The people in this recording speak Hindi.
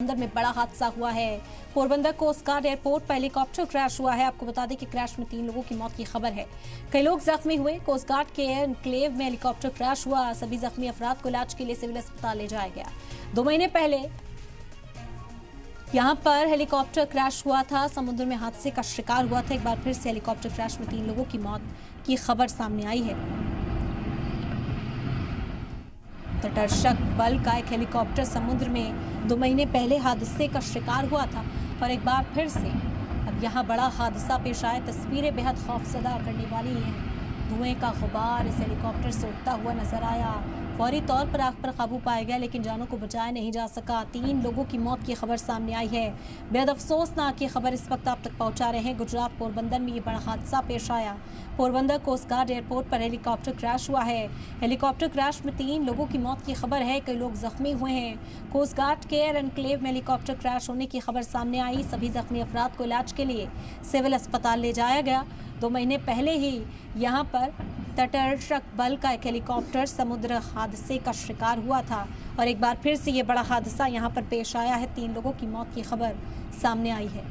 अंदर में बड़ा हादसा हुआ है। पोरबंदर कोस्ट गार्ड एयरपोर्ट पर हेलीकॉप्टर क्रैश हुआ है। आपको बता दें कि क्रैश में 3 लोगों की मौत की खबर है। कई लोग जख्मी हुए। कोस्ट गार्ड के एनक्लेव में हेलीकॉप्टर क्रैश हुआ। सभी जख्मी अफराद को इलाज के लिए सिविल अस्पताल ले जाया गया। 2 महीने पहले यहां पर हेलीकॉप्टर क्रैश हुआ था। समुद्र में हादसे का शिकार हुआ था। एक बार फिर से हेलीकॉप्टर क्रैश में 3 लोगों की मौत की खबर सामने आई है। तटरक्षक बल का एक हेलीकॉप्टर समुद्र में 2 महीने पहले हादसे का शिकार हुआ था और एक बार फिर से अब यहां बड़ा हादसा पेश आया। तस्वीरें बेहद खौफजदा करने वाली हैं। धुएं का गुबार इस हेलीकॉप्टर से उठता हुआ नजर आया। फौरी तौर पर आग पर काबू पाया गया, लेकिन जानों को बचाया नहीं जा सका। 3 लोगों की मौत की खबर सामने आई है। बेहद अफसोसनाक ये खबर इस वक्त आप तक पहुंचा रहे हैं। गुजरात पोरबंदर में ये बड़ा हादसा पेश आया। पोरबंदर कोस्ट गार्ड एयरपोर्ट पर हेलीकॉप्टर क्रैश हुआ है। हेलीकॉप्टर क्रैश में 3 लोगों की मौत की खबर है। कई लोग जख्मी हुए हैं। कोस्ट गार्ड के एयर एनक्लेव में हेलीकॉप्टर क्रैश होने की खबर सामने आई। सभी जख्मी अफराद को इलाज के लिए सिविल अस्पताल ले जाया गया। 2 महीने पहले ही यहाँ पर तटरक्षक बल का एक हेलीकॉप्टर समुद्र हादसे का शिकार हुआ था और एक बार फिर से ये बड़ा हादसा यहाँ पर पेश आया है। 3 लोगों की मौत की खबर सामने आई है।